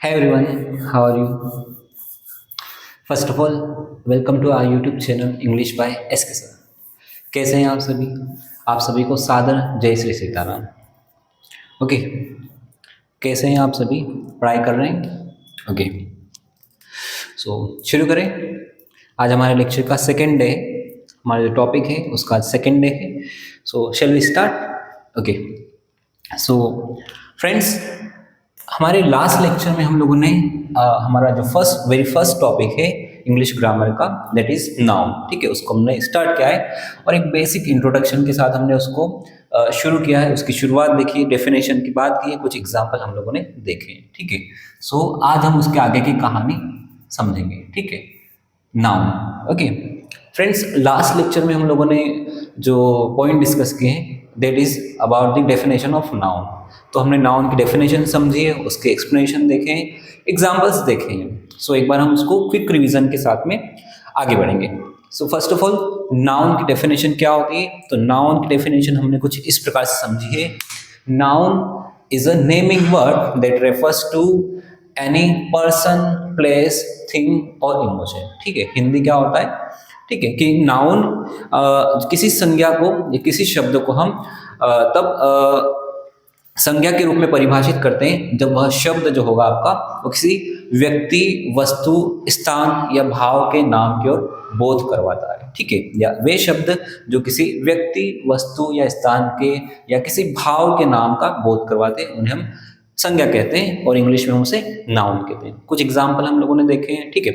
Hi everyone, how are you? First of all, welcome to our YouTube channel English by SK Sir. कैसे हैं आप सभी? आप सभी को सादर जय श्री सीताराम। ओके, कैसे हैं आप सभी? पढ़ाई कर रहे हैं? ओके, सो शुरू करें। आज हमारे लेक्चर का सेकेंड डे, हमारा जो टॉपिक है उसका सेकेंड डे है। So shall we start? Okay, so friends, हमारे लास्ट लेक्चर में हम लोगों ने हमारा जो वेरी फर्स्ट टॉपिक है इंग्लिश ग्रामर का, दैट इज नाउन। ठीक है, उसको हमने स्टार्ट किया है और एक बेसिक इंट्रोडक्शन के साथ हमने उसको शुरू किया है। उसकी शुरुआत देखिए, डेफिनेशन की बात की है, कुछ एग्जाम्पल हम लोगों ने देखे हैं। ठीक है, सो आज हम उसके आगे की कहानी समझेंगे। ठीक है, noun. Okay friends, last lecture में हम लोगों ने जो पॉइंट डिस्कस किए हैं that is about the definition of noun. तो हमने नाउन की डेफिनेशन समझी है, उसके एक्सप्लेनेशन देखे हैं, एग्जाम्पल्स देखे हैं। सो एक बार हम उसको क्विक रिवीजन के साथ में आगे बढ़ेंगे। So first of all, noun की डेफिनेशन क्या होती है? तो नाउन की डेफिनेशन हमने कुछ इस प्रकार से समझी है। Noun is a naming word that refers to any person, place, thing और इमोशन। ठीक है, हिंदी क्या होता है? ठीक है, कि नाउन किसी संज्ञा को या किसी शब्द को हम तब संज्ञा के रूप में परिभाषित करते हैं जब वह शब्द जो होगा आपका वो किसी व्यक्ति, वस्तु, स्थान या भाव के नाम की ओर बोध करवाता है। ठीक है, या वे शब्द जो किसी व्यक्ति, वस्तु या स्थान के या किसी भाव के नाम का बोध करवाते हैं उन्हें हम संज्ञा कहते हैं और इंग्लिश में हम उसे नाउन कहते हैं। कुछ एग्जाम्पल हम लोगों ने देखे हैं। ठीक है,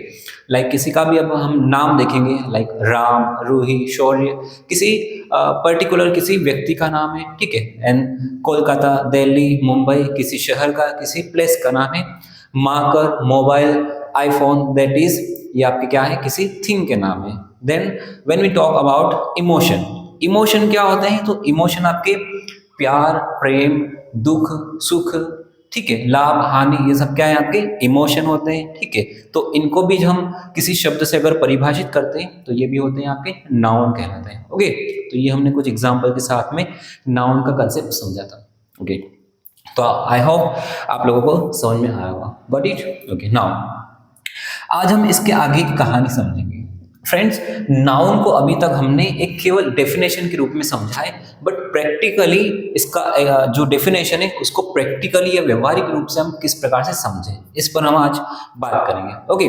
लाइक किसी का भी अब हम नाम देखेंगे, लाइक राम, रूही, शौर्य, किसी पर्टिकुलर किसी व्यक्ति का नाम है। ठीक है, एंड कोलकाता, दिल्ली, मुंबई किसी शहर का, किसी प्लेस का नाम है। Marker, mobile, iPhone, that is ये आपके क्या है? किसी थिंग के नाम है। Then when we talk about emotion, emotion क्या होते हैं? तो इमोशन आपके प्यार, प्रेम, दुख, सुख, ठीक है, लाभ, हानि, ये सब क्या है? आपके इमोशन होते हैं। ठीक है, तो इनको भी हम किसी शब्द से अगर परिभाषित करते हैं तो ये भी होते हैं आपके नाउन कहलाते हैं। ओके, तो ये हमने कुछ एग्जांपल के साथ में नाउन का कंसेप्ट समझा था। ओके, तो आई होप आप लोगों को समझ में आया होगा। बट इट ओके, नाउ आज हम इसके आगे की कहानी समझेंगे। फ्रेंड्स, नाउन को अभी तक हमने एक केवल डेफिनेशन के रूप में समझा है, बट प्रैक्टिकली इसका जो डेफिनेशन है उसको प्रैक्टिकली या व्यवहारिक रूप से हम किस प्रकार से समझें, इस पर हम आज बात करेंगे। ओके,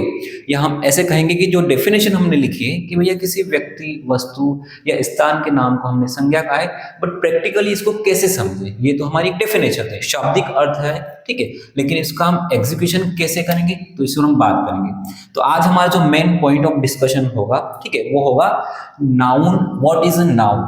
या हम ऐसे कहेंगे कि जो डेफिनेशन हमने लिखी है कि भैया किसी व्यक्ति, वस्तु या स्थान के नाम को हमने संज्ञा कहा है, बट प्रैक्टिकली इसको कैसे समझें, ये तो हमारी डेफिनेशन है, शाब्दिक अर्थ है। ठीक है, लेकिन इसका हम एग्जीक्यूशन कैसे करेंगे तो इस पर हम बात करेंगे। तो आज हमारा जो मेन पॉइंट ऑफ डिस्कशन होगा, ठीक है, वो होगा noun. What is a noun?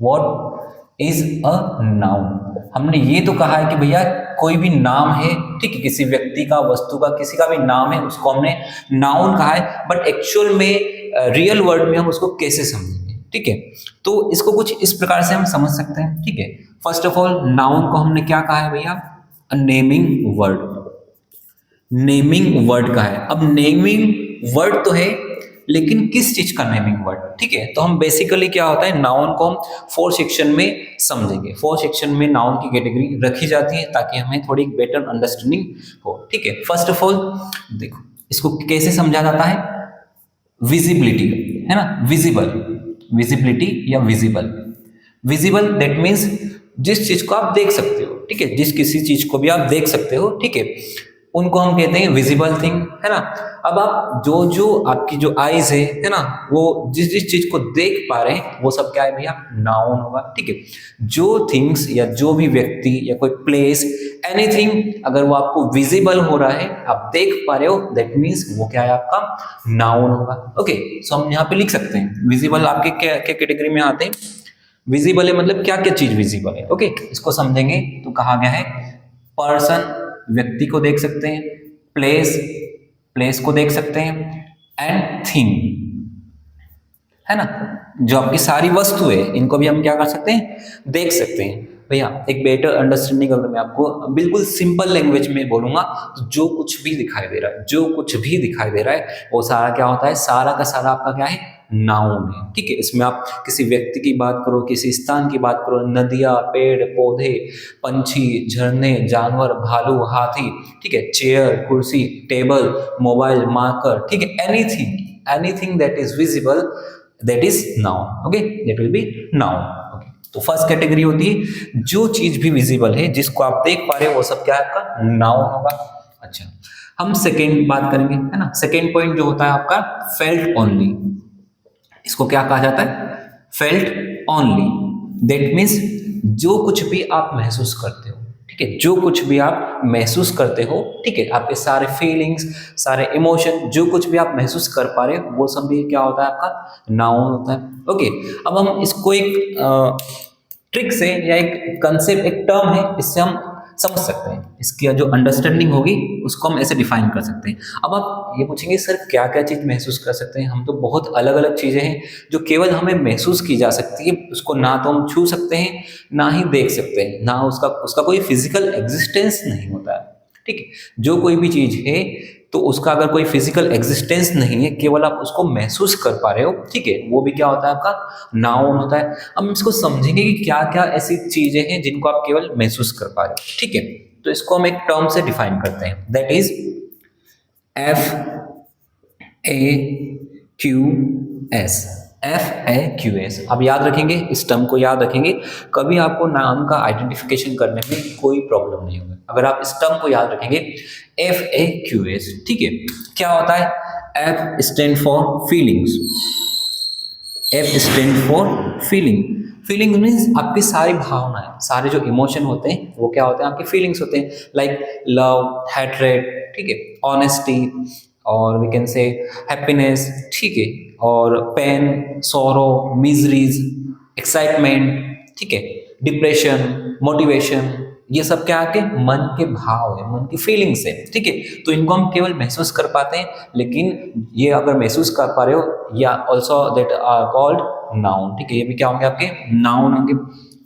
What is a noun? हमने ये तो कहा है कि भैया कोई भी नाम है, ठीक है, किसी व्यक्ति का, वस्तु का, किसी का भी नाम है, उसको हमने नाउन कहा है, बट एक्चुअल में रियल वर्ड में हम उसको कैसे समझेंगे? ठीक है, तो इसको कुछ इस प्रकार से हम समझ सकते हैं। ठीक है, फर्स्ट ऑफ ऑल, नाउन को हमने क्या कहा है भैया? अ नेमिंग वर्ड। नेमिंग वर्ड का है। अब नेमिंग वर्ड तो है, लेकिन किस चीज का नेमिंग वर्ड? ठीक है, तो हम बेसिकली क्या होता है, नाउन को हम 4 सेक्शन में समझेंगे। 4 सेक्शन में नाउन की कैटेगरी रखी जाती है ताकि हमें थोड़ी बेटर अंडरस्टैंडिंग हो। ठीक है, फर्स्ट ऑफ ऑल देखो इसको कैसे समझा जाता है। विजिबिलिटी है ना, विजिबल, विजिबिलिटी या विजिबल। विजिबल दैट मीन्स जिस चीज को आप देख सकते हो। ठीक है, जिस किसी चीज को भी आप देख सकते हो, ठीक है, उनको हम कहते हैं विजिबल थिंग, है ना। अब आप जो आपकी जो आईज है ना, वो जिस जिस चीज को देख पा रहे हैं वो सब क्या है भैया? नाउन होगा। ठीक है, जो थिंग्स या जो भी व्यक्ति या कोई प्लेस, एनीथिंग, अगर वो आपको विजिबल हो रहा है, आप देख पा रहे हो, दैट मीन्स वो क्या है? आपका नाउन होगा। ओके, सो हम यहाँ पे लिख सकते हैं विजिबल आपके क्या क्या कैटेगरी में आते हैं। विजिबल है मतलब क्या क्या चीज विजिबल है। ओके, इसको समझेंगे तो कहा गया है पर्सन, व्यक्ति को देख सकते हैं, प्लेस, प्लेस को देख सकते हैं, एंड थिंग, है ना, जो आपकी सारी वस्तु है, इनको भी हम क्या कर सकते हैं? देख सकते हैं। भैया एक बेटर अंडरस्टैंडिंग अगर मैं आपको बिल्कुल सिंपल लैंग्वेज में बोलूंगा तो जो कुछ भी दिखाई दे रहा है, जो कुछ भी दिखाई दे रहा है वो सारा क्या होता है? सारा का सारा आपका क्या है? नाउन है, ठीक है। इसमें आप किसी व्यक्ति की बात करो, किसी स्थान की बात करो, नदियाँ, पेड़ पौधे, पंछी, झरने, जानवर, भालू, हाथी, ठीक है, चेयर, कुर्सी, टेबल, मोबाइल, मार्कर, ठीक है, anything that is visible, that is noun. Okay, that will be noun. Okay, तो फर्स्ट कैटेगरी होती है जो चीज भी विजिबल है, जिसको आप देख पा रहे हो, वो सब क्या है आपका नाउन होगा। अच्छा, हम सेकेंड बात करेंगे, है ना। सेकेंड पॉइंट जो होता है आपका फेल्ट ओनली, इसको क्या कहा जाता है, फेल्ट ओनली। दैट मीन्स जो कुछ भी आप महसूस करते हो, ठीक है, जो कुछ भी आप महसूस करते हो, ठीक है, आपके सारे फीलिंग्स, सारे इमोशन, जो कुछ भी आप महसूस कर पा रहे हो, वो सब भी क्या होता है आपका नाउन होता है। ओके, अब हम इसको एक ट्रिक से या एक कंसेप्ट, एक टर्म है, इससे हम समझ सकते हैं, इसकी जो अंडरस्टैंडिंग होगी उसको हम ऐसे डिफाइन कर सकते हैं। अब आप ये पूछेंगे सर क्या क्या चीज़ महसूस कर सकते हैं, हम तो बहुत अलग अलग चीज़ें हैं जो केवल हमें महसूस की जा सकती है, उसको ना तो हम छू सकते हैं, ना ही देख सकते हैं, ना उसका उसका कोई फिजिकल एग्जिस्टेंस नहीं होता है, ठीक है। जो कोई भी चीज़ है तो उसका अगर कोई फिजिकल एग्जिस्टेंस नहीं है, केवल आप उसको महसूस कर पा रहे हो, ठीक है, वो भी क्या होता है आपका नाउन होता है। हम इसको समझेंगे कि क्या क्या ऐसी चीजें हैं जिनको आप केवल महसूस कर पा रहे हो, ठीक है। तो इसको हम एक टर्म से डिफाइन करते हैं, दैट इज FAQS। FAQS अब याद रखेंगे, इस टर्म को याद रखेंगे, कभी आपको नाम का आइडेंटिफिकेशन करने में कोई प्रॉब्लम नहीं होगा अगर आप इस टर्म को याद रखेंगे। FAQS, ठीक है, क्या होता है, F stand for feelings. F stand for feeling. Feeling means आपकी सारी भावनाएं, सारे जो इमोशन होते हैं वो क्या होते हैं, आपके फीलिंग्स होते हैं, लाइक लव, हैट्रेड, ठीक है, ऑनेस्टी, और वी कैन से हैप्पीनेस, ठीक है, और पेन, सोरो, मिजरीज, एक्साइटमेंट, ठीक है, डिप्रेशन, मोटिवेशन, ये सब क्या आपके मन के भाव है, मन की फीलिंग्स है, ठीक है। तो इनको हम केवल महसूस कर पाते हैं, लेकिन ये अगर महसूस कर पा रहे हो, या also that are called noun, ठीक है, ये भी क्या होंगे आपके नाउन होंगे।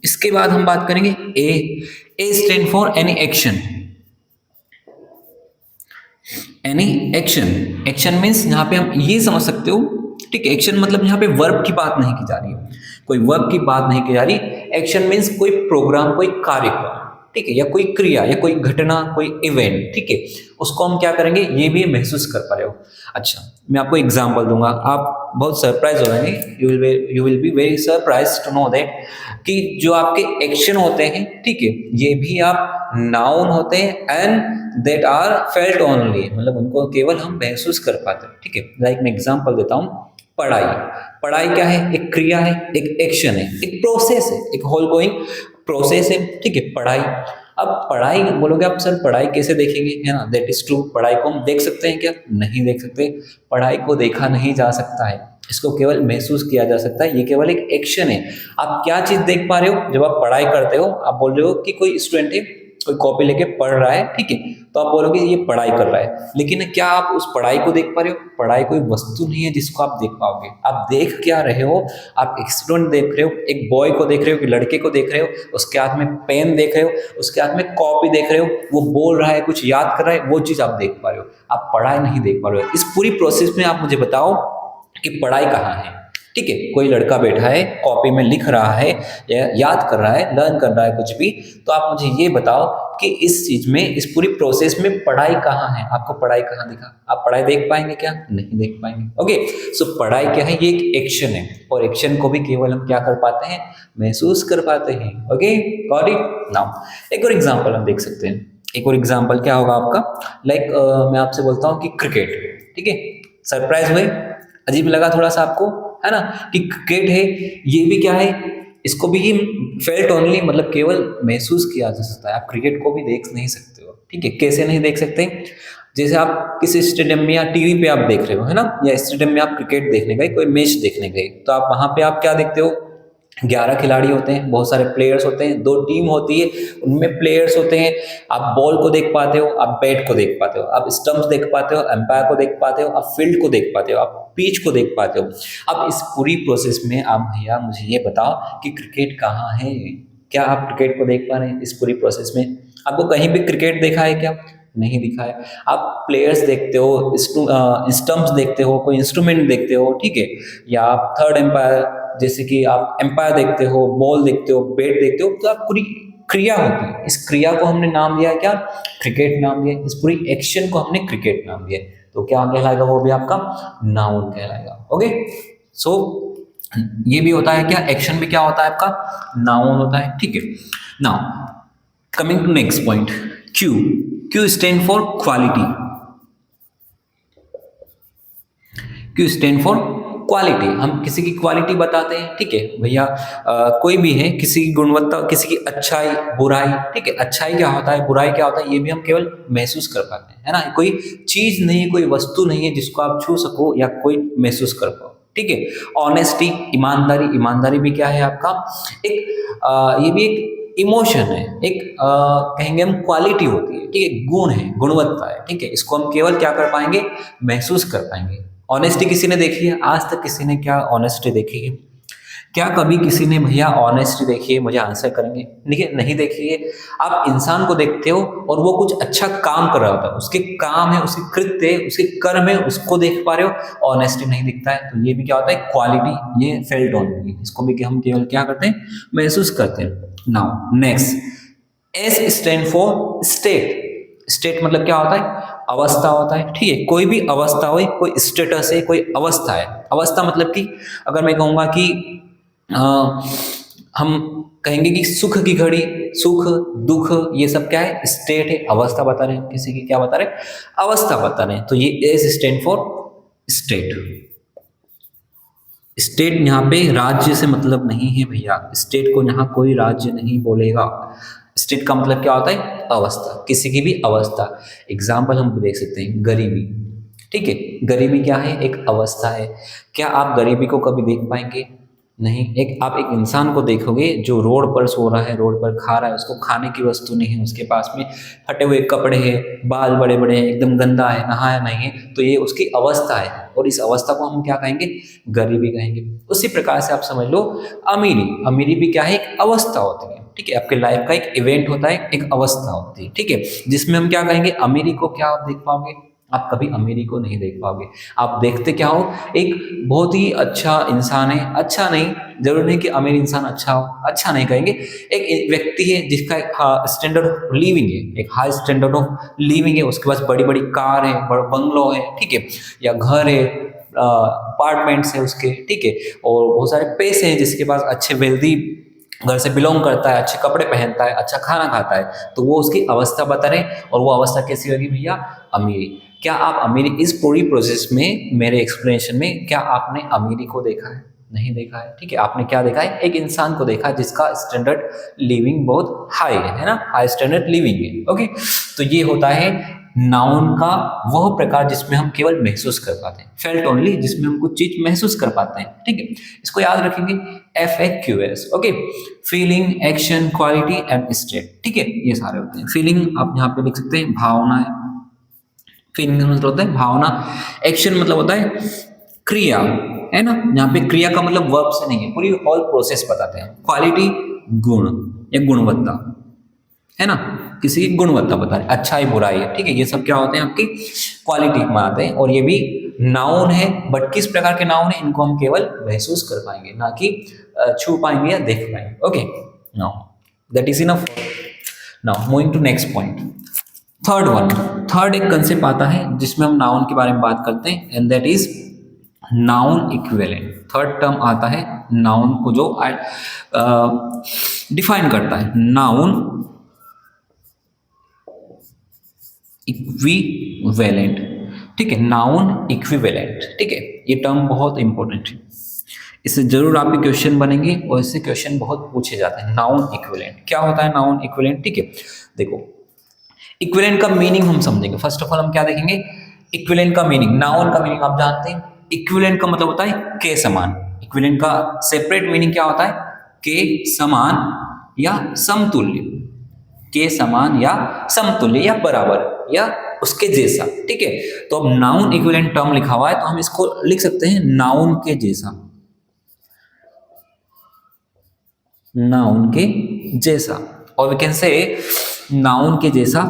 इसके बाद हम बात करेंगे A stand for any action. Any action, action means यहाँ पे हम ये समझ सकते हो, ठीक है, एक्शन मतलब यहाँ पे वर्ब की बात नहीं की जा रही है, कोई वर्ब की बात नहीं की जा रही। एक्शन मीन्स कोई प्रोग्राम, कोई कार्यक्रम, ठीक है, या कोई क्रिया, या कोई घटना, कोई इवेंट, ठीक है, उसको हम क्या करेंगे, ये भी महसूस कर पा रहे हो। अच्छा, मैं आपको एग्जांपल दूंगा, आप बहुत सरप्राइज हो जाएंगे, you will be very surprise to know that कि जो आपके एक्शन होते हैं, ठीक है, ये भी आप नाउन होते हैं, and that are felt only, मतलब उनको केवल हम महसूस कर पाते हैं, ठीक है। लाइक मैं एग्जांपल देता हूँ, पढ़ाई। पढ़ाई क्या है, एक क्रिया है, एक एक्शन है, एक प्रोसेस है, एक होल गोइंग प्रोसेस है, ठीक है, पढ़ाई। अब पढ़ाई बोलोगे आप सर पढ़ाई कैसे देखेंगे, है ना, दैट इज ट्रू, पढ़ाई को हम देख सकते हैं क्या, नहीं देख सकते, पढ़ाई को देखा नहीं जा सकता है, इसको केवल महसूस किया जा सकता है, ये केवल एक एक्शन है। आप क्या चीज देख पा रहे हो, जब आप पढ़ाई करते हो, आप बोल रहे हो कि कोई स्टूडेंट है, कोई कॉपी लेके पढ़ रहा है, ठीक है, तो आप बोलोगे ये पढ़ाई कर रहा है, लेकिन क्या आप उस पढ़ाई को देख पा रहे हो, पढ़ाई कोई वस्तु नहीं है जिसको आप देख पाओगे। आप देख क्या रहे हो, आप एक स्टूडेंट देख रहे हो, एक बॉय को देख रहे हो, एक लड़के को देख रहे हो, उसके हाथ में पेन देख रहे हो, उसके हाथ में कॉपी देख रहे हो, वो बोल रहा है, कुछ याद कर रहा है, वो चीज आप देख पा रहे हो, आप पढ़ाई नहीं देख पा रहे हो। इस पूरी प्रोसेस में आप मुझे बताओ कि पढ़ाई कहाँ है, ठीक है, कोई लड़का बैठा है, कॉपी में लिख रहा है, या याद कर रहा है, लर्न कर रहा है कुछ भी, तो आप मुझे ये बताओ कि इस चीज में, इस पूरी प्रोसेस में पढ़ाई कहाँ है, आपको पढ़ाई कहाँ दिखा, आप पढ़ाई देख पाएंगे क्या, नहीं देख पाएंगे। ओके, सो पढ़ाई क्या है, ये एक एक्शन है, और एक्शन को भी केवल हम क्या कर पाते हैं, महसूस कर पाते हैं। Okay, got it. नाउ एक और एग्जांपल हम देख सकते हैं, एक और एग्जांपल क्या होगा आपका, लाइक मैं आपसे बोलता हूँ कि क्रिकेट, ठीक है, सरप्राइज हुए, अजीब लगा थोड़ा सा आपको, है ना, कि क्रिकेट है, ये भी क्या है, इसको भी फेल्ट ओनली, मतलब केवल महसूस किया जा सकता है, आप क्रिकेट को भी देख नहीं सकते हो, ठीक है, कैसे नहीं देख सकते, जैसे आप किसी स्टेडियम में या टीवी पे आप देख रहे हो, है ना, या स्टेडियम में आप क्रिकेट देखने गए, कोई मैच देखने गए, तो आप वहां पे आप क्या देखते हो, 11 खिलाड़ी होते हैं, बहुत सारे प्लेयर्स होते हैं, 2 टीम होती है, उनमें प्लेयर्स होते हैं, आप बॉल को देख पाते हो, आप बैट को देख पाते हो, आप स्टंप्स देख पाते हो, एम्पायर को देख पाते हो, आप फील्ड को देख पाते हो, आप पिच को देख पाते हो। अब इस पूरी प्रोसेस में आप भैया मुझे ये बताओ कि क्रिकेट कहाँ है, क्या आप क्रिकेट को देख पा रहे हैं इस पूरी प्रोसेस में, आपको कहीं भी क्रिकेट देखा है क्या, नहीं दिखा है। आप प्लेयर्स देखते हो, स्टंप्स देखते हो, कोई इंस्ट्रूमेंट देखते हो, ठीक है, या आप थर्ड एम्पायर जैसे कि आप एम्पायर देखते हो, बॉल देखते हो, बैट देखते हो, तो आप पूरी क्रिया होती है, इस क्रिया को हमने नाम दिया क्या, क्रिकेट नाम दिया, इस पूरी एक्शन को हमने क्रिकेट नाम दिया। तो क्या कहलाएगा, वो भी आपका नाउन कहलाएगा। ओके, सो ये भी होता है क्या, एक्शन भी क्या होता है आपका, नाउन होता है, ठीक है। Now coming to next point, Q. Q stand for quality. Q stand for quality. हम किसी की क्वालिटी बताते हैं, ठीक है भैया, कोई भी है, किसी की गुणवत्ता, किसी की अच्छाई बुराई, ठीक है, अच्छाई क्या होता है, बुराई क्या होता है, ये भी हम केवल महसूस कर पाते हैं, है ना। कोई चीज नहीं है, कोई वस्तु नहीं है जिसको आप छू सको या कोई महसूस कर पाओ, ठीक है। ऑनेस्टी, ईमानदारी, ईमानदारी भी क्या है आपका एक ये भी एक इमोशन है, एक कहेंगे हम क्वालिटी होती है, ठीक है, गुण है, गुणवत्ता है, ठीक है, इसको हम केवल क्या कर पाएंगे, महसूस कर पाएंगे। ऑनेस्टी किसी ने देखी है आज तक, किसी ने क्या ऑनेस्टी देखी है, क्या कभी किसी ने भैया ऑनेस्टी देखी है, मुझे आंसर करेंगे, ठीक है, नहीं देखी है। आप इंसान को देखते हो और वो कुछ अच्छा काम कर रहा होता है, उसके काम है, उसके कृत्य है, उसके कर्म है, उसको देख पा रहे हो, ऑनेस्टी नहीं दिखता है, तो ये भी क्या होता है, क्वालिटी, ये फेल्ट ऑन, इसको भी हम केवल क्या करते हैं, महसूस करते हैं। Now next, S stand for state. State मतलब क्या होता है, अवस्था होता है, ठीक है, कोई भी अवस्था हो, कोई स्टेटस है, कोई अवस्था है। अवस्था मतलब कि अगर मैं कहूँगा कि हम कहेंगे कि सुख की घड़ी, सुख दुख, ये सब क्या है, स्टेट है, अवस्था बता रहे हैं, किसी की क्या बता रहे हैं, अवस्था बता रहे हैं। तो ये S stand for state. State यहाँ पे राज्य से मतलब नहीं है भैया, स्टेट को यहाँ कोई राज्य नहीं बोलेगा। स्टेट का मतलब क्या होता है, अवस्था, किसी की भी अवस्था। एग्जाम्पल हम देख सकते हैं, गरीबी, ठीक है, गरीबी क्या है, एक अवस्था है। क्या आप गरीबी को कभी देख पाएंगे, नहीं। आप एक इंसान को देखोगे जो रोड पर सो रहा है, रोड पर खा रहा है, उसको खाने की वस्तु नहीं है, उसके पास में फटे हुए कपड़े हैं, बाल बड़े बड़े हैं, एकदम गंदा है, नहाया नहीं है, तो ये उसकी अवस्था है, और इस अवस्था को हम क्या कहेंगे, गरीबी कहेंगे। उसी प्रकार से आप समझ लो अमीरी। अमीरी भी क्या है, एक अवस्था होती है, ठीक है, आपके लाइफ का एक इवेंट होता है, एक अवस्था होती है, ठीक है, जिसमें हम क्या कहेंगे, अमीरी को क्या आप देख पाओगे, आप कभी अमीरी को नहीं देख पाओगे। आप देखते क्या हो, एक बहुत ही अच्छा इंसान है, अच्छा नहीं, जरूर नहीं कि अमीर इंसान अच्छा हो, अच्छा नहीं कहेंगे, एक व्यक्ति है जिसका एक स्टैंडर्ड ऑफ लिविंग है, एक हाई स्टैंडर्ड ऑफ लिविंग है, उसके पास बड़ी बड़ी कार है, बड़ा बंगलो है, ठीक है, या घर है, अपार्टमेंट्स है उसके, ठीक है, और बहुत सारे पैसे हैं, जिसके पास अच्छे वेल्दी घर से बिलोंग करता है, अच्छे कपड़े पहनता है, अच्छा खाना खाता है, तो वो उसकी अवस्था बता रहे हैं। और वो अवस्था कैसी होगी भैया, अमीरी। क्या आप अमीरी, इस पूरी प्रोसेस में, मेरे एक्सप्लेनेशन में, क्या आपने अमीरी को देखा है, नहीं देखा है, ठीक है, आपने क्या देखा है, एक इंसान को देखा जिसका स्टैंडर्ड लिविंग बहुत हाई है ना, हाई स्टैंडर्ड लिविंग है। ओके, तो ये होता है नाउन का वह प्रकार जिसमें हम केवल महसूस कर पाते हैं, फेल्ट ओनली, जिसमें हम कुछ चीज महसूस कर पाते हैं, ठीक है, इसको याद रखेंगे, FAQS। Okay, feeling, action, quality and state, ठीक है, ये सारे होते हैं। फीलिंग आप यहाँ पे लिख सकते हैं, भावना है, फीलिंग मतलब होता है भावना। एक्शन मतलब होता है क्रिया, है ना, यहाँ पे क्रिया का मतलब वर्ब से नहीं है, पूरी होल प्रोसेस बताते हैं। क्वालिटी गुण या गुणवत्ता, है ना, किसी की गुणवत्ता बता रहे, अच्छाई बुराई है, ठीक है, ये सब क्या होते हैं, आपकी क्वालिटी में आते हैं। और ये भी नाउन है, बट किस प्रकार के नाउन है, इनको हम केवल महसूस कर पाएंगे, ना कि छू पाएंगे या देख पाएंगे। Okay, now that is enough. Now moving to next point, third one. Third एक कंसेप्ट आता है जिसमें हम नाउन के बारे में बात करते हैं, and that is noun equivalent. Third term आता है नाउन को जो डिफाइन करता है, नाउन इक्विवेलेंट, ठीक है, नाउन इक्विवेलेंट, ठीक है, ये टर्म बहुत इंपॉर्टेंट है, इससे जरूर आपके क्वेश्चन बनेंगे और इससे क्वेश्चन बहुत पूछे जाते हैं। नाउन इक्विवेलेंट क्या होता है, नाउन इक्विवेलेंट, ठीक है, देखो इक्विवेलेंट का मीनिंग हम समझेंगे। फर्स्ट ऑफ ऑल हम क्या देखेंगे, इक्विवेलेंट का मीनिंग। नाउन का मीनिंग आप जानते हैं, इक्विवेलेंट का मतलब होता है के समान। इक्विवेलेंट का सेपरेट मीनिंग क्या होता है, के समान या समतुल्य, के समान या समतुल्य या बराबर या उसके जैसा, ठीक है। तो अब नाउन इक्विवेलेंट टर्म लिखा हुआ है, तो हम इसको लिख सकते हैं नाउन के जैसा, नाउन के जैसा, और वी कैन से नाउन के जैसा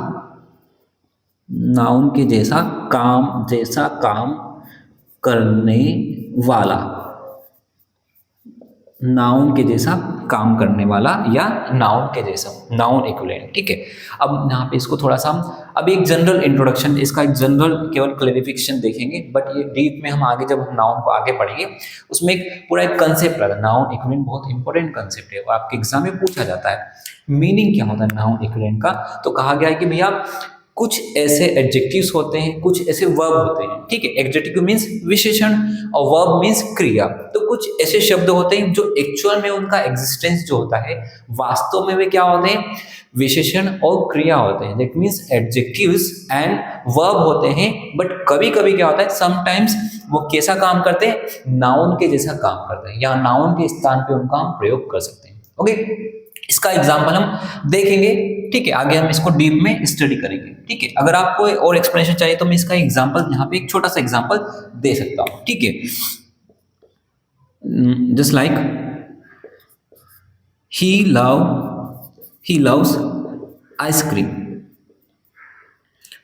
नाउन के जैसा काम करने वाला, नाउन के जैसा काम करने वाला या नाउन के जैसा, नाउन इक्विवेलेंट। ठीक है, अब यहाँ पे इसको थोड़ा सा अब एक जनरल इंट्रोडक्शन, इसका एक जनरल केवल क्लेरिफिकेशन देखेंगे, बट ये डीप में हम आगे जब हम नाउन को आगे पढ़ेंगे उसमें एक पूरा एक कंसेप्ट रहता है। नाउन इक्विवेलेंट बहुत इंपॉर्टेंट कंसेप्ट है, वो आपके एग्जाम में पूछा जाता है। मीनिंग क्या होता है नाउन इक्विवेलेंट का, तो कहा गया है कि भैया कुछ ऐसे एडजेक्टिव्स होते हैं, कुछ ऐसे वर्ब होते हैं। ठीक है, एडजेक्टिव मीन्स विशेषण और वर्ब मीन्स क्रिया। तो कुछ ऐसे शब्द होते हैं जो एक्चुअल में उनका एग्जिस्टेंस जो होता है वास्तव में वे क्या होते हैं, विशेषण और क्रिया होते हैं। That means adjectives and verb होते हैं, बट कभी कभी क्या होता है, समटाइम्स वो कैसा काम करते हैं, नाउन के जैसा काम करते हैं, या नाउन के स्थान पे उनका हम प्रयोग कर सकते हैं। ओके, इसका एग्जाम्पल हम देखेंगे। ठीक है, आगे हम इसको डीप में स्टडी करेंगे। ठीक है, अगर आपको और एक्सप्लेनेशन चाहिए तो मैं इसका एग्जाम्पल यहाँ पे एक छोटा सा एग्जाम्पल दे सकता हूँ। ठीक है, just like he loves ice cream,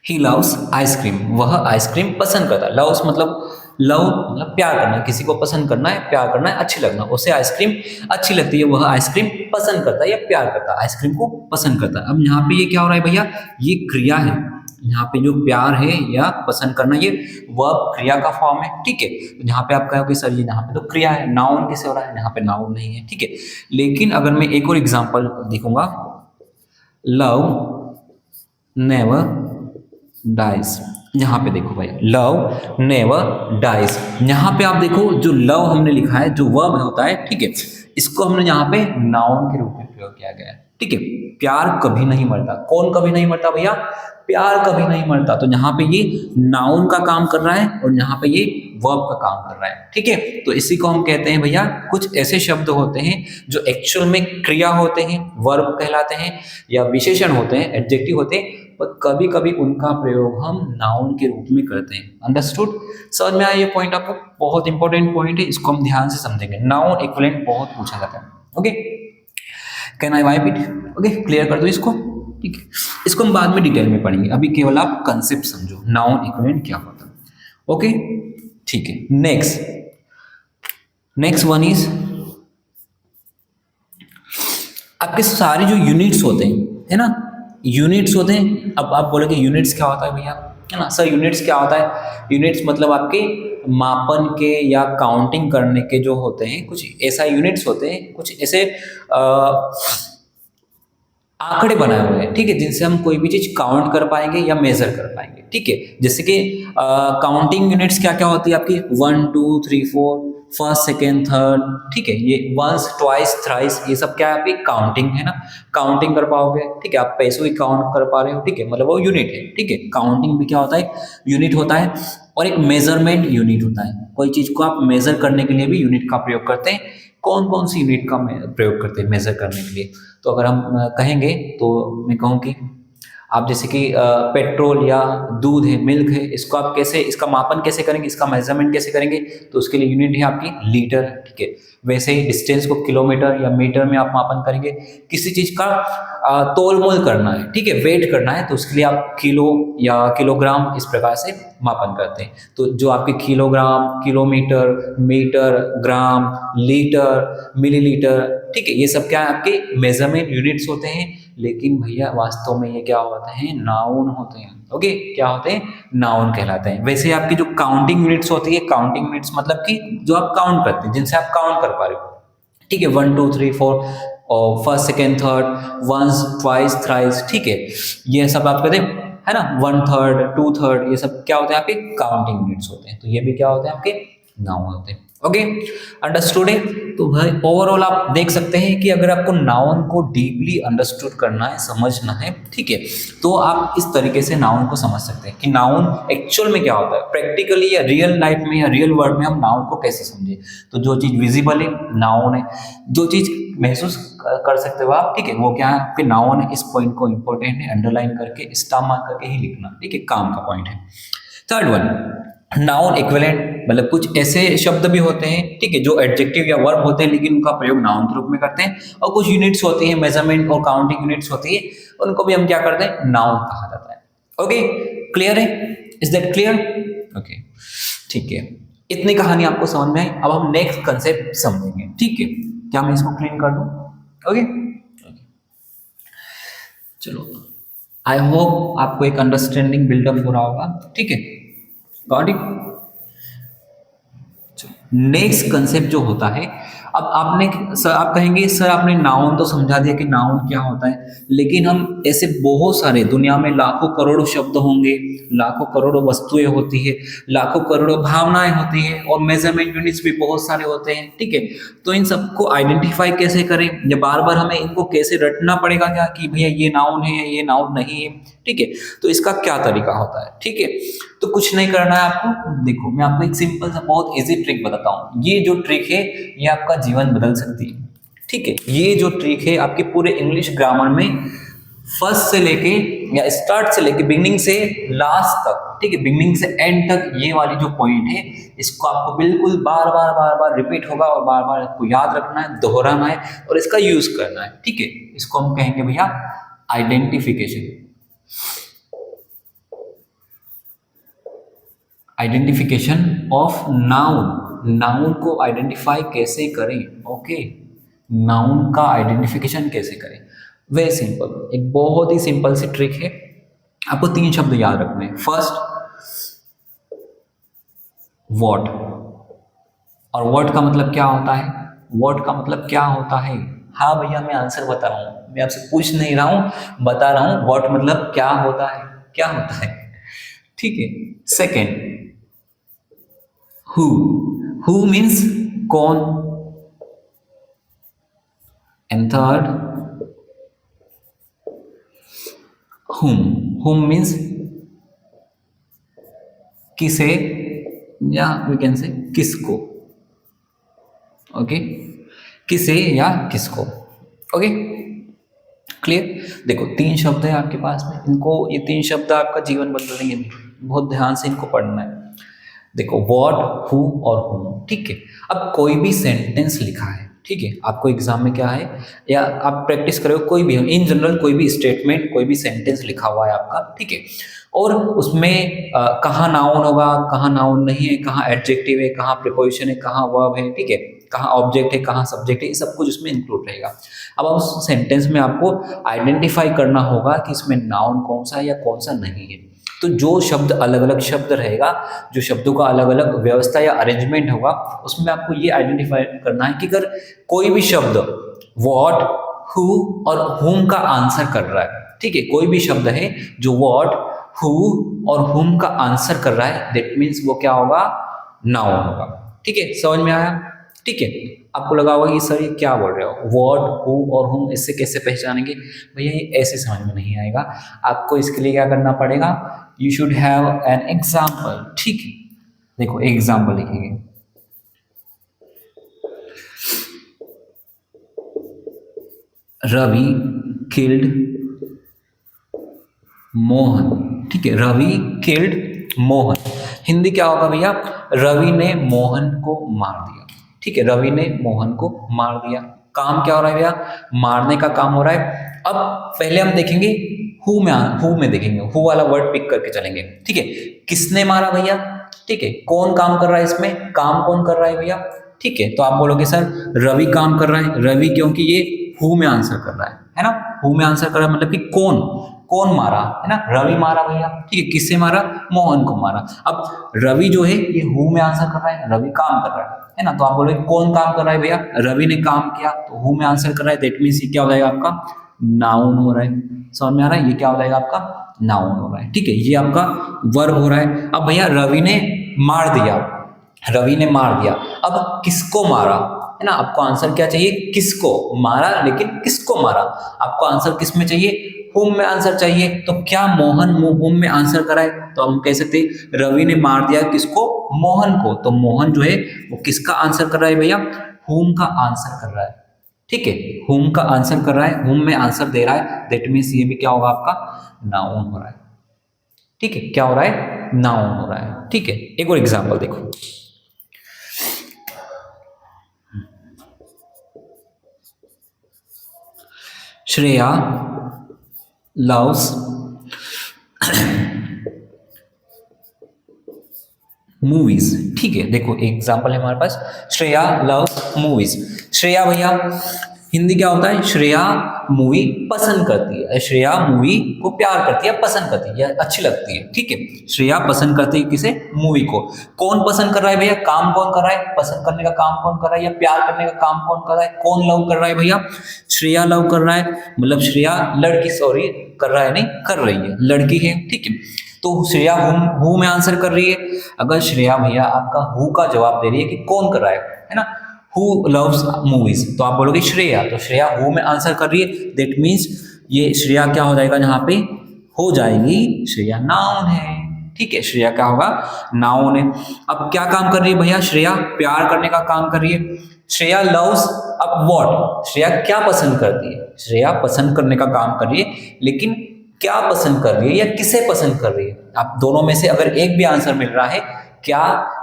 he loves ice cream, वह आइसक्रीम पसंद करता है। लव्स लव मतलब प्यार करना, किसी को पसंद करना है, प्यार करना है, अच्छी लगना, उसे आइसक्रीम अच्छी लगती है, वह आइसक्रीम पसंद करता है या प्यार करता है, आइसक्रीम को पसंद करता है। अब यहाँ पे ये क्या हो रहा है भैया, ये क्रिया है, यहाँ पे जो प्यार है या पसंद करना ये वर्ब क्रिया का फॉर्म है। ठीक है, तो यहाँ पे आप कहोगे सर ये यहाँ पे तो क्रिया है, नाउन कैसे हो रहा है, यहाँ पे नाउन नहीं है। ठीक है, लेकिन अगर मैं एक और एग्जाम्पल देखूंगा, लव नेवर डाइज, यहाँ पे देखो भाई, लव नेवर डाइज, यहाँ पे आप देखो जो लव हमने लिखा है, जो वर्ब होता है, ठीक है, इसको हमने यहाँ पे नाउन के रूप में प्रयोग किया गया है। ठीक है, प्यार कभी नहीं मरता, कौन कभी नहीं मरता भैया, प्यार कभी नहीं मरता, तो यहाँ पे ये नाउन का काम कर रहा है और यहाँ पे ये वर्ब का काम कर रहा है। ठीक है, तो इसी को हम कहते हैं भैया, कुछ ऐसे शब्द होते हैं जो एक्चुअल में क्रिया होते हैं, वर्ब कहलाते हैं, या विशेषण होते हैं, एडजेक्टिव होते हैं, पर कभी कभी उनका प्रयोग हम नाउन के रूप में करते हैं। अंडरस्टूड, समझ में आया ये पॉइंट आपको, बहुत इंपॉर्टेंट पॉइंट है, इसको हम ध्यान से समझेंगे। नाउन इक्विवेलेंट बहुत पूछा जाता है। Okay, can I wipe it, okay, clear कर दो इसको। ठीक है, इसको हम बाद में डिटेल में पढ़ेंगे, अभी केवल आप कंसेप्ट समझो नाउन इक्विवेलेंट क्या होता है। ओके, ठीक है, नेक्स्ट वन इज आपके सारे जो यूनिट्स होते हैं, है ना, यूनिट्स होते हैं। अब आप बोलोगे यूनिट्स क्या होता है भैया, है ना सर, यूनिट्स क्या होता है, यूनिट्स मतलब आपके मापन के या काउंटिंग करने के जो होते हैं, कुछ ऐसा यूनिट्स होते हैं, कुछ ऐसे आंकड़े बनाए हुए हैं, ठीक है, जिनसे हम कोई भी चीज काउंट कर पाएंगे या मेजर कर पाएंगे। ठीक है, जैसे कि काउंटिंग यूनिट्स क्या क्या होती है आपकी, 1 2 3 4, फर्स्ट सेकेंड थर्ड, ठीक है, ये वंस ट्वाइस थ्राइस, ये सब क्या है आपकी काउंटिंग है ना, काउंटिंग कर पाओगे। ठीक है, आप पैसों की काउंट कर पा रहे हो, ठीक है, मतलब वो यूनिट है। ठीक है, काउंटिंग भी क्या होता है, यूनिट होता है, और एक मेजरमेंट यूनिट होता है, कोई चीज को आप मेजर करने के लिए भी यूनिट का प्रयोग करते हैं। कौन कौन सी यूनिट का प्रयोग करते हैं मेजर करने के लिए, तो अगर हम कहेंगे तो मैं कहूँ कि आप जैसे कि पेट्रोल या दूध है, मिल्क है, इसको आप कैसे, इसका मापन कैसे करेंगे, इसका मेजरमेंट कैसे करेंगे, तो उसके लिए यूनिट है आपकी लीटर। ठीक है, वैसे ही डिस्टेंस को किलोमीटर या मीटर में आप मापन करेंगे। किसी चीज का तोल मोल करना है, ठीक है, वेट करना है, तो उसके लिए आप किलो या किलोग्राम इस प्रकार से मापन करते हैं। तो जो आपके किलोग्राम, किलोमीटर, मीटर, ग्राम, लीटर, मिलीलीटर, ठीक है, ये सब क्या है आपके मेजरमेंट यूनिट्स होते हैं। लेकिन भैया वास्तव में ये क्या होते हैं, नाउन होते हैं। ओके, क्या होते हैं, नाउन कहलाते हैं। वैसे आपकी जो काउंटिंग यूनिट्स होती है, काउंटिंग यूनिट्स मतलब कि जो आप काउंट करते हैं, जिनसे आप काउंट कर पा रहे हो। ठीक है, 1 2 3 4 और first second third, once twice thrice, ठीक है, ये सब आप कहते हैं, है ना, 1/3 2/3, ये सब क्या होते हैं आपके काउंटिंग यूनिट्स होते हैं। तो ये भी क्या होते हैं आपके नाउन होते हैं। ओके, अंडरस्टूड है। तो भाई ओवरऑल आप देख सकते हैं कि अगर आपको नाउन को डीपली अंडरस्टूड करना है, समझना है, ठीक है, तो आप इस तरीके से नाउन को समझ सकते हैं कि नाउन एक्चुअल में क्या होता है, प्रैक्टिकली या रियल लाइफ में या रियल वर्ल्ड में हम नाउन को कैसे समझे। तो जो चीज़ विजिबल है नाउन है, जो चीज़ महसूस कर सकते हो आप, ठीक है, वो क्या है आपके नाउन है। इस पॉइंट को इंपॉर्टेंट है, अंडरलाइन करके स्टार मार्क करके ही लिखना, ठीक है, काम का पॉइंट है। थर्ड वन, नाउन इक्विवेलेंट, मतलब कुछ ऐसे शब्द भी होते हैं, ठीक है, जो एडजेक्टिव या वर्ब होते हैं लेकिन उनका प्रयोग नाउन के रूप में करते हैं, और कुछ यूनिट्स होती हैं, मेजरमेंट और काउंटिंग यूनिट्स होती है, उनको भी हम क्या करते हैं, नाउन कहा जाता है। ओके, क्लियर है? Is that clear? ओके, ठीक है, इतनी कहानी आपको समझ में आई। अब हम नेक्स्ट कंसेप्ट समझेंगे, ठीक है? क्या मैं इसको क्लीन कर दूं? ओके, चलो, आई होप आपको एक अंडरस्टैंडिंग बिल्डअप हो रहा होगा, ठीक है? Got it? नेक्स्ट कंसेप्ट जो होता है, अब आपने सर, आप कहेंगे सर आपने नाउन तो समझा दिया कि नाउन क्या होता है, लेकिन हम ऐसे बहुत सारे, दुनिया में लाखों करोड़ों शब्द होंगे, लाखों करोड़ों वस्तुएं होती है, लाखों करोड़ों भावनाएं होती है, और मेजरमेंट यूनिट्स भी बहुत सारे होते हैं, ठीक है? तो इन सबको आइडेंटिफाई कैसे करें, या बार बार हमें इनको कैसे रटना पड़ेगा क्या कि भैया ये नाउन है या ये नाउन नहीं है, ठीक है? तो इसका क्या तरीका होता है, ठीक है? तो कुछ नहीं करना है आपको। देखो, मैं आपको एक सिंपल सा बहुत इजी ट्रिक बताता हूँ। ये जो ट्रिक है ये आपका जीवन बदल सकती है, ठीक है? ये जो ट्रिक है आपके पूरे इंग्लिश ग्रामर में फर्स्ट से लेके, या स्टार्ट से लेके, बिगनिंग से लास्ट तक, ठीक है, बिगनिंग से एंड तक, ये वाली जो पॉइंट है इसको आपको बिल्कुल बार बार रिपीट होगा, और बार बार आपको याद रखना है, दोहराना है, और इसका यूज करना है, ठीक है? इसको हम कहेंगे भैया identification. Identification of noun. Noun को आइडेंटिफाई कैसे करें? ओके, नाउन का आइडेंटिफिकेशन कैसे करें? वेरी सिंपल, एक बहुत ही सिंपल सी ट्रिक है। आपको 3 शब्द याद रखने हैं। First, what. और व्हाट का मतलब क्या होता है? व्हाट का मतलब क्या होता है? हाँ भैया, मैं आंसर बता रहा हूँ, मैं आपसे पूछ नहीं रहा हूँ, बता रहा हूँ व्हाट मतलब क्या होता है, क्या होता है, ठीक है? सेकेंड, who means कौन, and third whom means किसे, या we can say किसको, ओके? किसे या किसको, ओके? क्लियर? देखो, 3 शब्द है आपके पास में, इनको, ये 3 शब्द आपका जीवन बदल देंगे, बहुत ध्यान से इनको पढ़ना है। देखो, व्हाट, हु और हुम, ठीक है? अब कोई भी सेंटेंस लिखा है, ठीक है? आपको एग्जाम में क्या है, या आप प्रैक्टिस करो, कोई भी इन जनरल कोई भी स्टेटमेंट, कोई भी सेंटेंस लिखा हुआ है आपका, ठीक है? और उसमें कहाँ नाउन होगा, कहाँ नाउन नहीं है, कहाँ एडजेक्टिव है, कहाँ प्रीपोजिशन है, कहाँ वर्ब है, ठीक है? कहाँ ऑब्जेक्ट है, कहाँ सब्जेक्ट है, ये सब कुछ उसमें इंक्लूड रहेगा। अब उस सेंटेंस में आपको आइडेंटिफाई करना होगा कि इसमें नाउन कौन सा है या कौन सा नहीं है। तो जो शब्द, अलग अलग शब्द रहेगा, जो शब्दों का अलग अलग व्यवस्था या अरेंजमेंट होगा, उसमें आपको ये आइडेंटिफाई करना है कि अगर कोई भी शब्द व्हाट, हु और हुम का आंसर कर रहा है, ठीक है? कोई भी शब्द है जो व्हाट, हु और हुम का आंसर कर रहा है, दैट मीन्स वो क्या होगा? नाउन होगा, ठीक है? समझ में आया? ठीक है? आपको लगा होगा कि सर ये क्या बोल रहे हो, व्हाट, हु और हुम, इससे कैसे पहचानेंगे? भैया ये ऐसे समझ में नहीं आएगा। आपको इसके लिए क्या करना पड़ेगा? You should have an example, ठीक है? देखो, एग्जाम्पल लिखेंगे, रवि किल्ड मोहन, ठीक है? रवि किल्ड मोहन, हिंदी क्या होगा भैया? रवि ने मोहन को मार दिया, ठीक है? रवि ने मोहन को मार दिया। काम क्या हो रहा है भैया? मारने का काम हो रहा है। अब पहले हम देखेंगे हु में देखेंगे, हु वाला वर्ड पिक करके चलेंगे, ठीक है? किसने मारा भैया, ठीक है? कौन काम कर रहा है इसमें? काम कौन कर रहा है भैया, ठीक है? तो आप बोलोगे सर रवि काम कर रहा है। रवि क्योंकि ये हु में आंसर कर रहा है ना? हु में आंसर कर रहा है मतलब कि कौन, कौन मारा, है ना? रवि मारा भैया, ठीक है? किससे मारा? मोहन को मारा। अब रवि जो है ये हु में आंसर कर रहा है, रवि काम कर रहा है ना? तो आप बोलोगे कौन काम कर रहा है भैया? रवि ने काम किया, तो हु में आंसर कर रहा है, दैट मीन्स ये क्या हो जाएगा आपका? नाउन हो रहा है। समझ में आ रहा है? ये क्या हो जाएगा आपका? नाउन हो रहा है, ठीक है? ये आपका वर्ब हो रहा है। अब भैया रवि ने मार दिया, रवि ने मार दिया, अब किसको मारा, है ना? आपको आंसर क्या चाहिए? किसको मारा, लेकिन किसको मारा? आपको आंसर किस में चाहिए? हुम में आंसर चाहिए। तो क्या मोहन हुम में आंसर कराए? तो हम कह सकते हैं रवि ने मार दिया किसको? मोहन को। तो मोहन जो है वो किसका आंसर कर रहा है भैया? हुम का आंसर कर रहा है, ठीक है? हुम का आंसर कर रहा है, हुम में आंसर दे रहा है, दैट मीन्स ये भी क्या होगा आपका? नाउन हो रहा है, ठीक है? क्या हो रहा है? नाउन हो रहा है, ठीक है? एक और एग्जाम्पल देखो, श्रेया loves मूवीज। ठीक है, देखो एग्जाम्पल है हमारे पास, श्रेया लव्स मूवीज। श्रेया भैया हिंदी क्या होता है, श्रेया मूवी पसंद करती है, श्रेया मूवी को प्यार करती है, पसंद करती है या अच्छी लगती है। ठीक है, श्रेया पसंद करती है किसे, मूवी को। कौन पसंद कर रहा है भैया, काम कौन कर रहा है, पसंद करने का काम कौन कर रहा है या प्यार करने का काम कौन कर रहा है, कौन लव कर रहा है भैया, श्रेया लव कर रहा है, मतलब श्रेया लड़की, सॉरी कर रहा है नहीं कर रही है, लड़की है। ठीक है, तो श्रेया हु में आंसर कर रही है। अगर श्रेया भैया आपका हु का जवाब दे रही है कि कौन कर रहा है ना, हु लव्स मूवीज, तो आप बोलोगे श्रेया, तो श्रेया हु में आंसर कर रही है, दैट मीन्स ये श्रेया क्या हो जाएगा, यहाँ पे हो जाएगी श्रेया नाउन है। ठीक है, श्रेया क्या होगा, नाउन है। अब क्या काम कर रही है भैया, श्रेया प्यार करने का काम कर रही है। श्रेया लव्स, अब व्हाट, श्रेया क्या पसंद करती है, श्रेया पसंद करने का काम कर रही है, लेकिन क्या पसंद कर रही है या किसे पसंद कर रही है। आप दोनों में से अगर एक भी आंसर मिल रहा है, क्या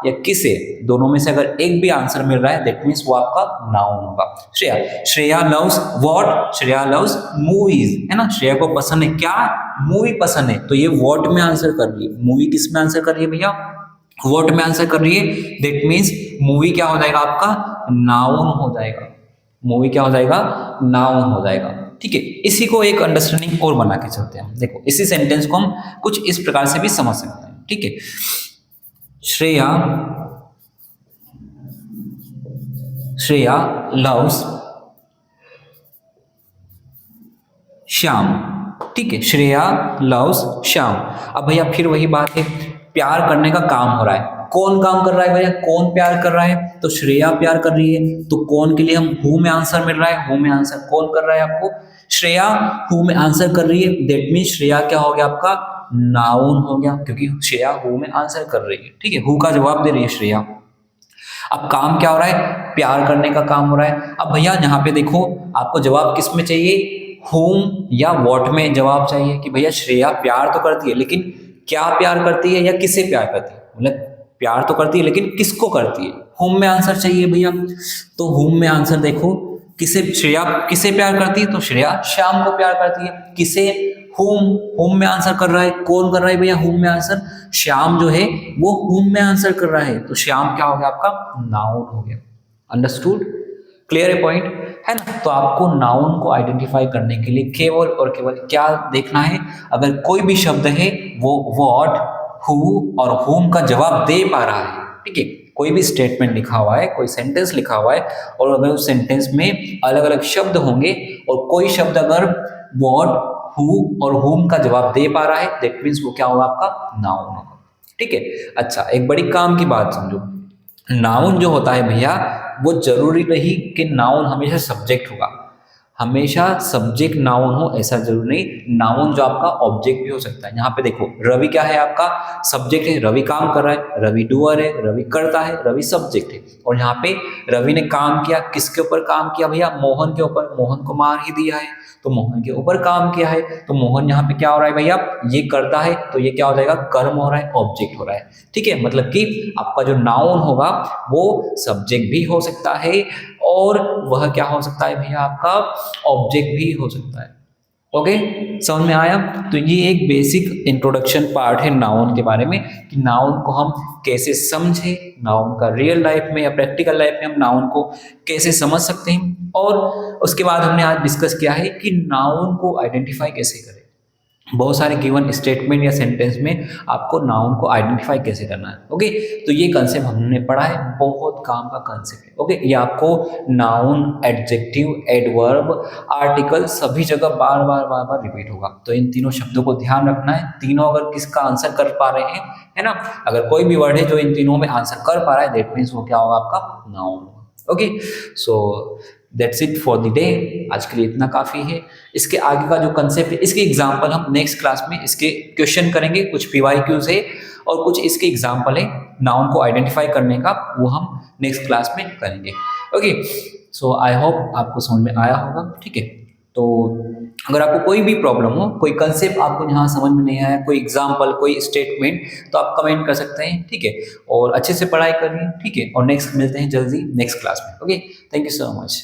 या किसे, दोनों में से अगर एक भी आंसर मिल रहा है, दैट मीन्स वो आपका नाउन होगा। Shreya, Shreya loves what, Shreya loves movies, है ना, श्रेया को पसंद है क्या, मूवी पसंद है, तो ये व्हाट में आंसर कर रही है। मूवी किस में आंसर कर रही है भैया, व्हाट में आंसर कर रही है, दैट मीन्स मूवी क्या हो जाएगा आपका, नाउन हो जाएगा। मूवी क्या हो जाएगा, नाउन हो जाएगा। ठीक है, इसी को एक अंडरस्टैंडिंग और बना के चलते हैं। देखो इसी सेंटेंस को हम कुछ इस प्रकार से भी समझ सकते हैं। ठीक है, श्रेया श्रेया लव्स श्याम। ठीक है, श्रेया लव्स श्याम। अब भैया फिर वही बात है, प्यार करने का काम हो रहा है, कौन काम कर रहा है भैया, कौन प्यार कर रहा है, तो श्रेया प्यार कर रही है, तो कौन के लिए हम हु में आंसर मिल रहा है, हु में आंसर कौन कर रहा है आपको, श्रेया हु में आंसर कर रही है, दैट मीन श्रेया क्या हो गया आपका, नाउन हो गया, क्योंकि श्रेया हु में आंसर कर रही है। ठीक है, हु का जवाब दे रही है श्रेया। अब काम क्या हो रहा है, प्यार करने का काम हो रहा है। अब भैया यहाँ पे देखो आपको जवाब किस में चाहिए, whom या what में जवाब चाहिए कि भैया श्रेया प्यार तो करती है, लेकिन क्या प्यार करती है या किसे प्यार करती है, मतलब प्यार तो करती है लेकिन किसको करती है, whom में आंसर चाहिए भैया। तो whom में आंसर देखो, किसे, श्रेया किसे प्यार करती है, तो श्रेया श्याम को प्यार करती है। किसे, whom में आंसर कर रहा है, कौन कर रहा है भैया whom में आंसर, श्याम जो है वो whom में आंसर कर रहा है, तो श्याम क्या हो गया आपका, नाउन हो गया। अंडरस्टूड, क्लियर है पॉइंट, है ना। तो आपको नाउन को आइडेंटिफाई करने के लिए केवल और केवल क्या देखना है, अगर कोई भी शब्द है वो व्हाट, हु और whom का जवाब दे पा रहा है। ठीक है, कोई भी स्टेटमेंट लिखा हुआ है, कोई सेंटेंस लिखा हुआ है, और अगर उस सेंटेंस में अलग अलग शब्द होंगे और कोई शब्द अगर व्हाट, हु और whom का जवाब दे पा रहा है, दैट मीन्स वो क्या होगा आपका, नाउन होगा। ठीक है, अच्छा एक बड़ी काम की बात समझो, नाउन जो होता है भैया वो जरूरी नहीं कि नाउन हमेशा सब्जेक्ट होगा, हमेशा सब्जेक्ट नाउन हो ऐसा जरूर नहीं। नाउन जो आपका ऑब्जेक्ट भी हो सकता है। यहाँ पे देखो रवि क्या है आपका, सब्जेक्ट है, रवि काम कर रहा है, रवि डूअर है, रवि करता है, रवि सब्जेक्ट है। और यहाँ पे रवि ने काम किया, किसके ऊपर काम किया भैया, मोहन के ऊपर, मोहन को मार ही दिया है तो मोहन के ऊपर काम किया है, तो मोहन यहाँ पे क्या हो रहा है भैया, ये करता है, तो ये क्या हो जाएगा, कर्म हो रहा है, ऑब्जेक्ट हो रहा है। ठीक है, मतलब कि आपका जो नाउन होगा वो सब्जेक्ट भी हो सकता है और वह क्या हो सकता है भैया, आपका ऑब्जेक्ट भी हो सकता है। ओके, समझ में आया। तो ये एक बेसिक इंट्रोडक्शन पार्ट है नाउन के बारे में, कि नाउन को हम कैसे समझे, नाउन का रियल लाइफ में या प्रैक्टिकल लाइफ में हम नाउन को कैसे समझ सकते हैं। और उसके बाद हमने आज डिस्कस किया है कि नाउन को आइडेंटिफाई कैसे करें। बहुत सारे गिवन स्टेटमेंट या सेंटेंस में आपको नाउन को आइडेंटिफाई कैसे करना है। ओके, तो ये कंसेप्ट हमने पढ़ा है, बहुत काम का कंसेप्ट है। ओके, ये आपको नाउन, एडजेक्टिव, एडवर्ब, आर्टिकल सभी जगह बार बार रिपीट होगा। तो इन तीनों शब्दों को ध्यान रखना है। तीनों अगर किसका आंसर कर पा रहे हैं, है ना, अगर कोई भी वर्ड है जो इन तीनों में आंसर कर पा रहा है, दैट मीन्स वो क्या होगा, आपका नाउन होगा। Okay, so that's it for the day. आज के लिए इतना काफ़ी है। इसके आगे का जो कंसेप्ट है, इसके एग्जाम्पल हम नेक्स्ट क्लास में इसके क्वेश्चन करेंगे, कुछ PYQs है और कुछ इसके एग्जाम्पल है नाउन को आइडेंटिफाई करने का, वो हम नेक्स्ट क्लास में करेंगे। ओके, सो आई होप आपको समझ में आया होगा। ठीक है, तो अगर आपको कोई भी प्रॉब्लम हो, कोई कंसेप्ट आपको यहाँ समझ में नहीं आया, कोई एग्जाम्पल, कोई स्टेटमेंट, तो आप कमेंट कर सकते हैं। ठीक है, और अच्छे से पढ़ाई करिए। ठीक है, और नेक्स्ट मिलते हैं जल्दी नेक्स्ट क्लास में। Okay, thank you so much.